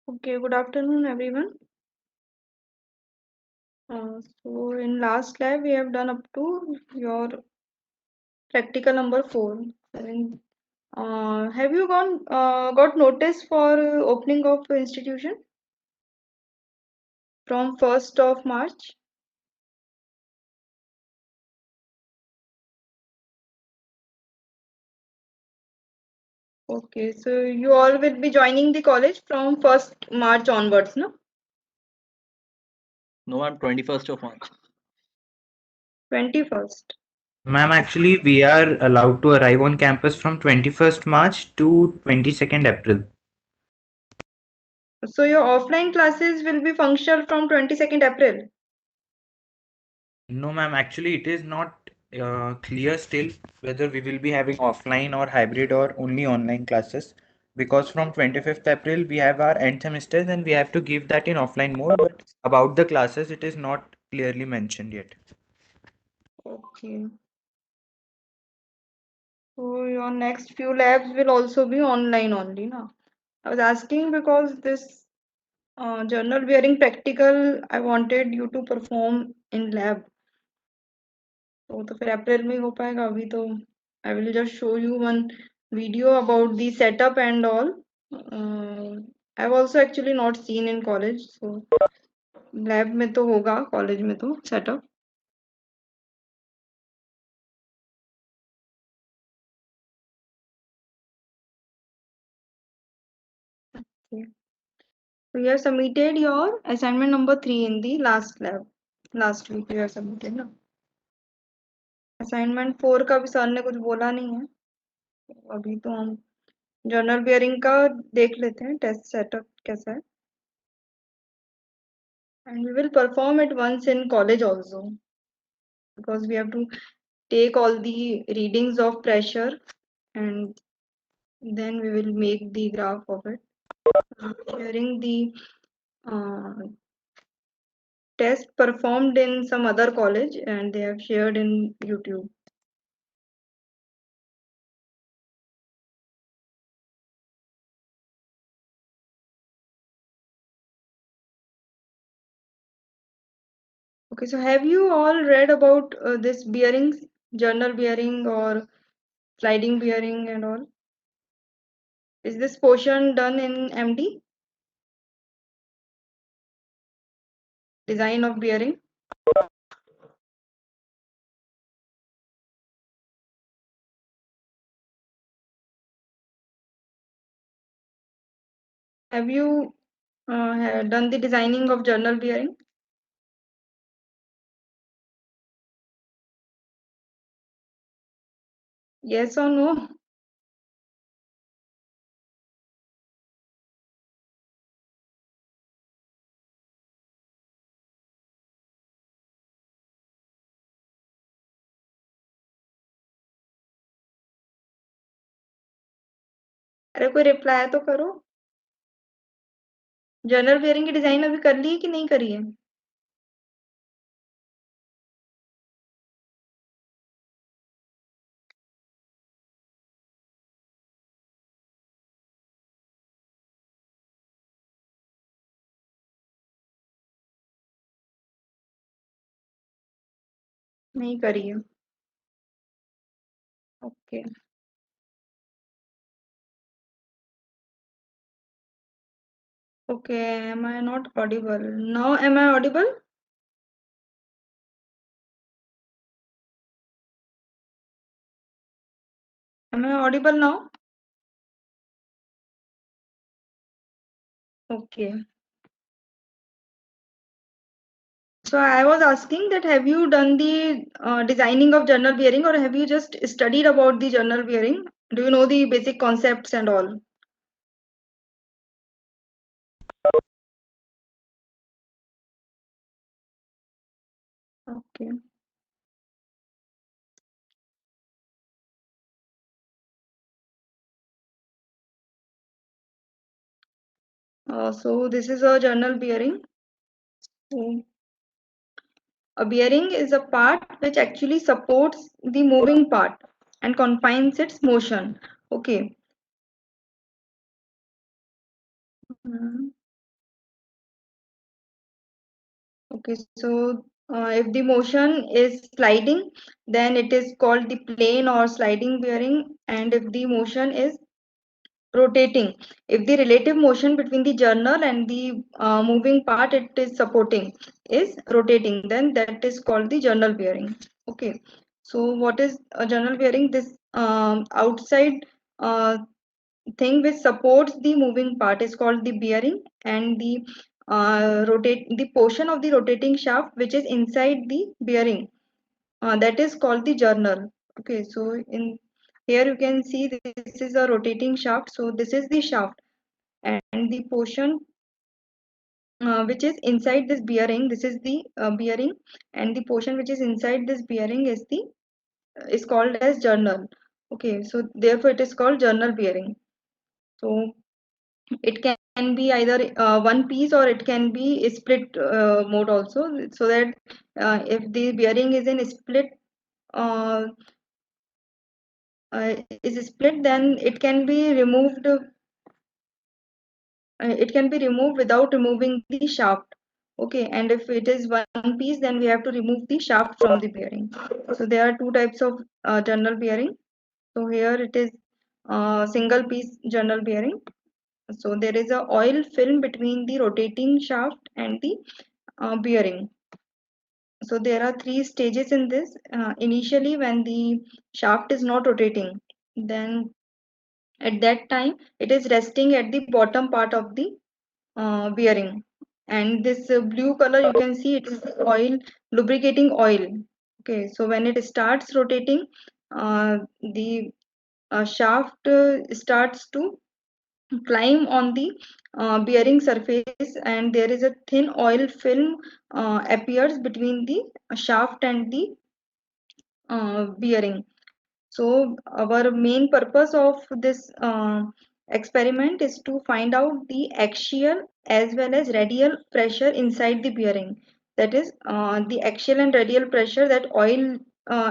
Okay, good afternoon, everyone. So in last lab, we have done up to your practical number 4. And, have you got notice for opening of institution from 1st of March? Okay, so you all will be joining the college from 1st March onwards, no? No, I'm 21st of March. 21st. Ma'am, actually, we are allowed to arrive on campus from 21st March to 22nd April. So your offline classes will be functional from 22nd April. No, ma'am, actually, it is not clear still whether we will be having offline or hybrid or only online classes. Because from 25th April, we have our end semesters and we have to give that in offline mode. But about the classes, it is not clearly mentioned yet. Okay. So your next few labs will also be online only, no? I was asking because this journal bearing practical I wanted you to perform in lab. तो फिर अप्रैल में ही हो पाएगा अभी तो I will just show you one video about the setup and all. I've also actually not seen in college, so lab में तो होगा, college में तो setup. Okay. So you have submitted your assignment number 3 in the last lab. Last week you have submitted, ना? Assignment 4 का भी sir ने कुछ बोला नहीं है. अभी तो हम जर्नल बियरिंग का देख लेते हैं टेस्ट सेटअप कैसा है. And we will perform it once in college also because we have to take all the readings of pressure and then we will make the graph of it. Sharing the uh, test performed in some other college and they have shared in YouTube. Okay, so have you all read about this bearings, journal bearing or sliding bearing and all? Is this portion done in MD? Design of bearing? Have you done the designing of journal bearing? Yes or no? अरे कोई reply तो करो. Journal bearing की design अभी कर ली है कि नहीं करी है? नहीं करी है. Okay. Okay, am I not audible? Now am I audible? Am I audible now? Okay. So I was asking that have you done the designing of journal bearing or have you just studied about the journal bearing? Do you know the basic concepts and all? Okay. So this is a journal bearing. So a bearing is a part which actually supports the moving part and confines its motion. Okay. Hmm. Okay, so if the motion is sliding, then it is called the plane or sliding bearing. And if the motion is rotating, if the relative motion between the journal and the moving part it is supporting is rotating, then that is called the journal bearing. Okay, so what is a journal bearing? This outside uh, thing which supports the moving part is called the bearing, and the rotate the portion of the rotating shaft which is inside the bearing, that is called the journal. Okay, so in here you can see this is a rotating shaft, so this is the shaft, and the portion which is inside this bearing, this is the bearing, and the portion which is inside this bearing is called as journal. Okay, so therefore it is called journal bearing. So it can be either one piece or it can be a split mode also, so that if the bearing is in split uh, is split, then it can be removed without removing the shaft. Okay, and if it is one piece, then we have to remove the shaft from the bearing. So there are two types of journal bearing. So here it is single piece journal bearing. So there is a oil film between the rotating shaft and the bearing. So there are three stages in this. Initially, when the shaft is not rotating, then at that time it is resting at the bottom part of the bearing. And this blue color you can see it is oil, lubricating oil. Okay, so when it starts rotating, the shaft starts to climb on the bearing surface, and there is a thin oil film appears between the shaft and the bearing. So our main purpose of this experiment is to find out the axial as well as radial pressure inside the bearing. That is the axial and radial pressure that oil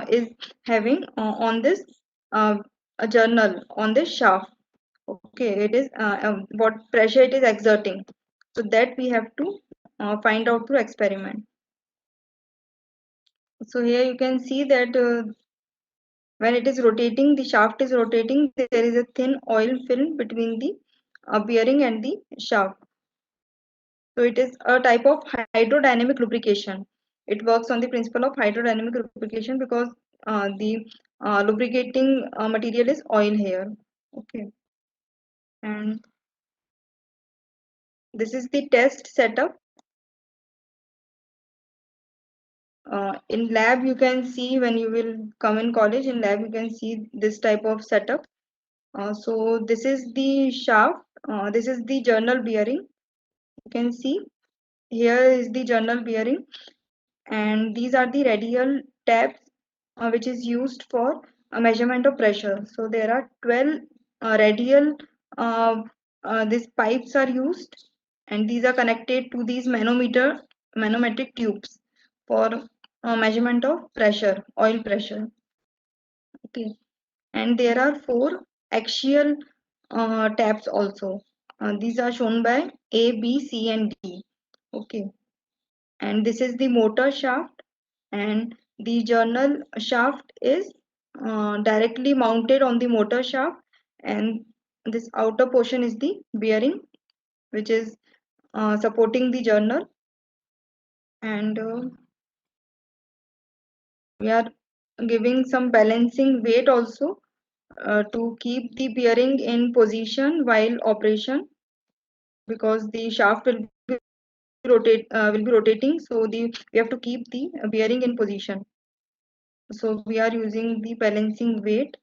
is having on this uh, a journal on this shaft. Okay, it is what pressure it is exerting. So that we have to find out through experiment. So here you can see that when it is rotating, the shaft is rotating, there is a thin oil film between the bearing and the shaft. So it is a type of hydrodynamic lubrication. It works on the principle of hydrodynamic lubrication because the lubricating material is oil here. Okay, and this is the test setup. In lab, you can see when you will come in college, in lab, you can see this type of setup. So this is the shaft. This is the journal bearing. You can see here is the journal bearing, and these are the radial tabs which is used for a measurement of pressure. So there are 12 radial uh, these pipes are used, and these are connected to these manometric tubes for measurement of pressure, oil pressure. Okay, and there are four axial tabs also. These are shown by A, B, C, and D. Okay, and this is the motor shaft, and the journal shaft is directly mounted on the motor shaft, and this outer portion is the bearing, which is supporting the journal. And we are giving some balancing weight also to keep the bearing in position while operation, because the shaft will be rotating, so we have to keep the bearing in position. So we are using the balancing weight.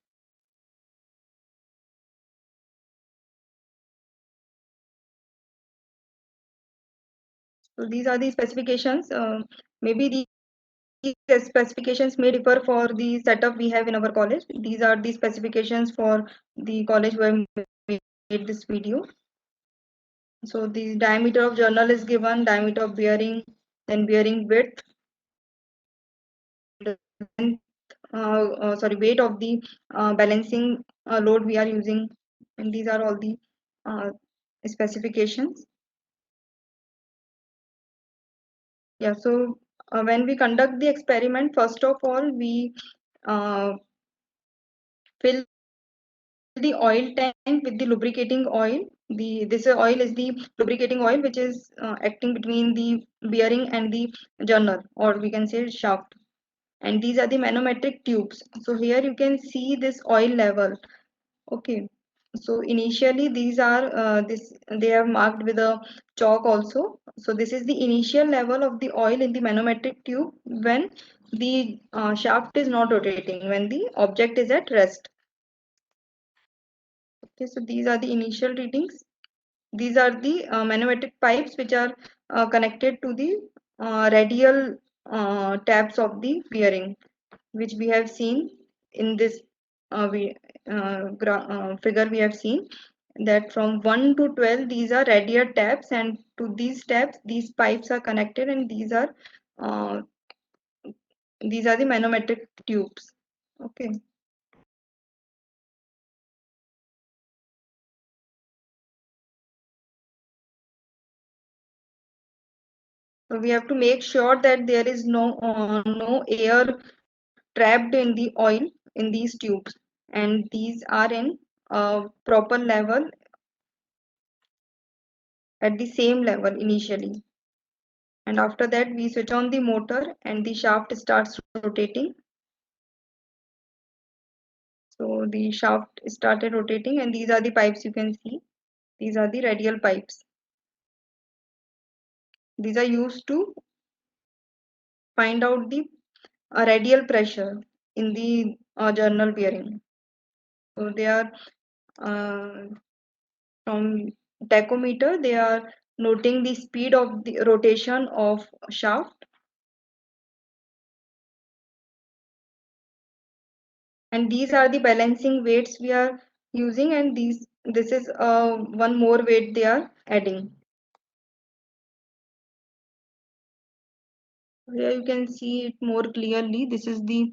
So these are the specifications. Maybe these specifications may differ for the setup we have in our college. These are the specifications for the college where we made this video. So the diameter of journal is given, diameter of bearing, then bearing width, and weight of the balancing load we are using, and these are all the uh, specifications. Yeah, so when we conduct the experiment, first of all, we uh, fill the oil tank with the lubricating oil. This oil is the lubricating oil which is acting between the bearing and the journal, or we can say shaft. And these are the manometric tubes. So here you can see this oil level. Okay. So initially these are this they have marked with a chalk also. So this is the initial level of the oil in the manometric tube when the shaft is not rotating, when the object is at rest. Okay, so these are the initial readings. These are the manometric pipes which are connected to the radial tabs of the bearing, which we have seen in this figure. We have seen that from 1 to 12 these are radial tabs, and to these tabs these pipes are connected, and uh, these are the manometric tubes. Okay. So we have to make sure that there is no air trapped in the oil in these tubes, and these are in proper level, at the same level initially. And after that we switch on the motor and the shaft starts rotating. So the shaft started rotating, and these are the pipes you can see. These are the radial pipes. These are used to find out the radial pressure in the journal bearing. So they are uh, from tachometer, they are noting the speed of the rotation of shaft, and these are the balancing weights we are using, and this is one more weight they are adding. Here you can see it more clearly. This is the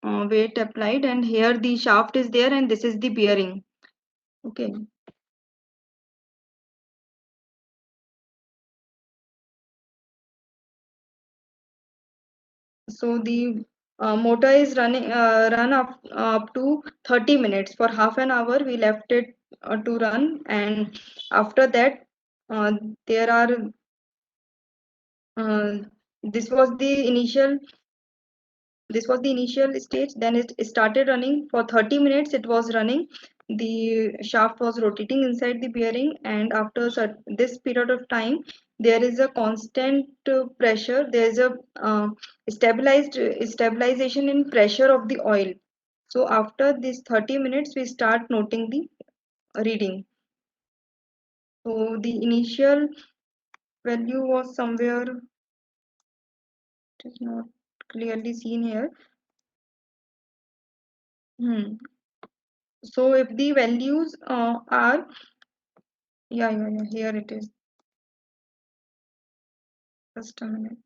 weight applied, and here the shaft is there, and this is the bearing. Okay. So the motor is run up to 30 minutes. For half an hour we left it to run, and after that uh, there are uh, this was the initial this was the initial stage. Then it started running for 30 minutes. It was running, the shaft was rotating inside the bearing, and after this period of time there is a constant pressure. There is a stabilization in pressure of the oil. So after this 30 minutes we start noting the reading. So the initial value was somewhere, it is not clearly seen here. Hmm. So if the values are, yeah, here it is. Just a minute.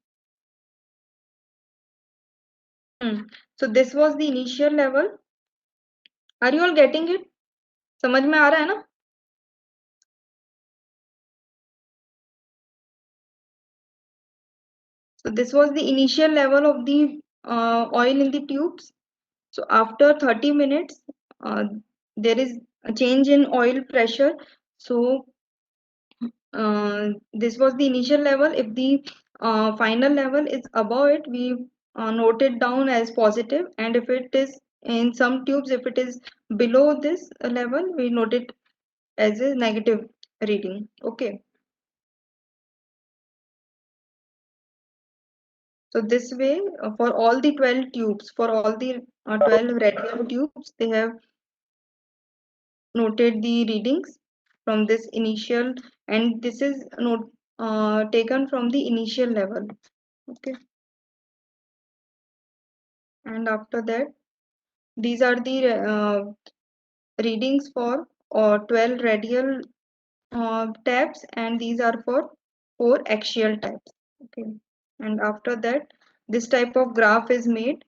Hmm. So this was the initial level. Are you all getting it? समझ में आ रहा है ना? So this was the initial level of the oil in the tubes. So after 30 minutes, there is a change in oil pressure. So this was the initial level. If the final level is above it, we note it down as positive, and if it is in some tubes, if it is below this level, we note it as a negative reading. Okay. So this way, for all the 12 tubes, for all the 12 radial tubes, they have noted the readings from this initial, and this is taken from the initial level. Okay. And after that, these are the readings for 12 radial tabs, and these are for 4 axial tabs. Okay. And after that, this type of graph is made.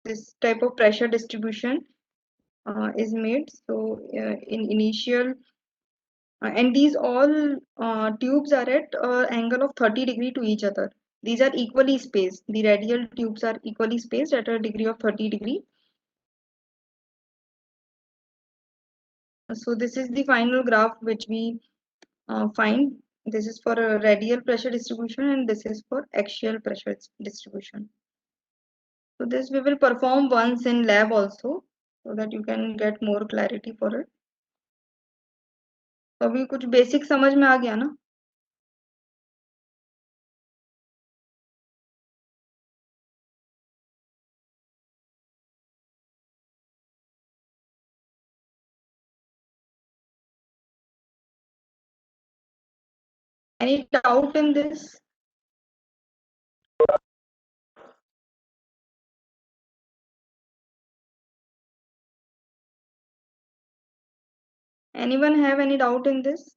This type of pressure distribution is made. So in initial, and these all tubes are at angle of 30 degree to each other. These are equally spaced. The radial tubes are equally spaced at a degree of 30 degree. So this is the final graph which we find. This is for a radial pressure distribution, and this is for axial pressure distribution. So this we will perform once in lab also, so that you can get more clarity for it. तो अभी कुछ basic समझ में आ गया ना? Any doubt in this? Anyone have any doubt in this?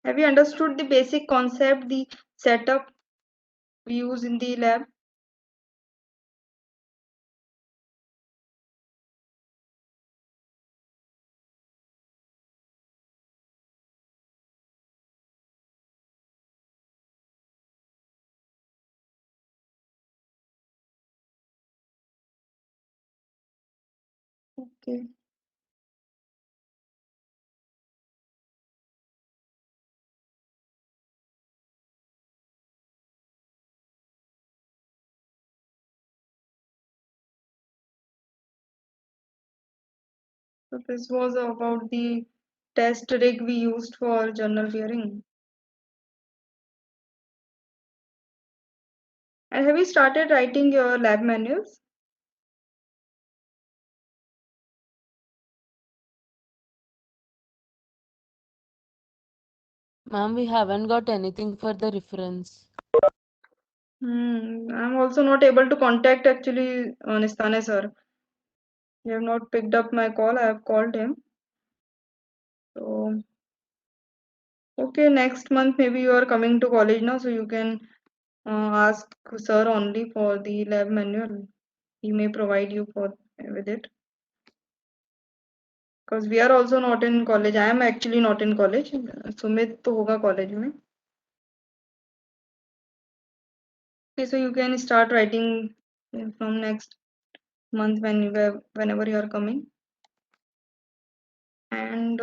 Have you understood the basic concept, the setup we use in the lab? Okay. So this was about the test rig we used for journal bearing. And have you started writing your lab manuals? Ma'am, we haven't got anything for the reference. I'm also not able to contact actually Nistane sir. He have not picked up my call. I have called him. So okay, next month maybe you are coming to college now, so you can ask sir only for the lab manual. He may provide you for with it. Because we are also not in college. I am actually not in college. Sumit तो होगा college में. Okay, so you can start writing from next month whenever you are coming. And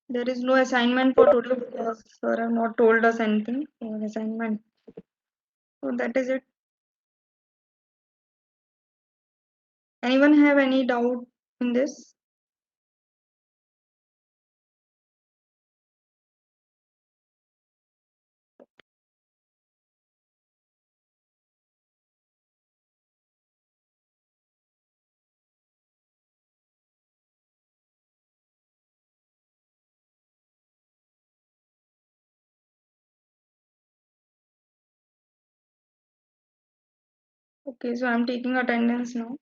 there is no assignment for today because sir have not told us anything for assignment. So that is it. Anyone have any doubt in this? Okay, so I'm taking attendance now.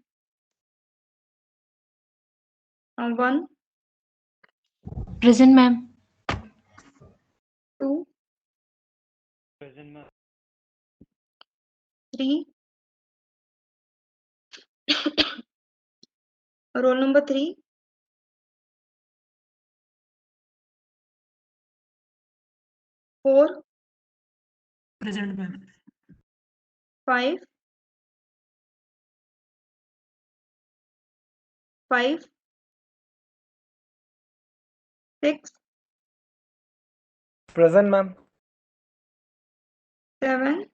1, Present, ma'am. 2, Present, ma'am. 3. Roll number 3. 4, Present, ma'am. 5, 5, 6, Present, ma'am. 7,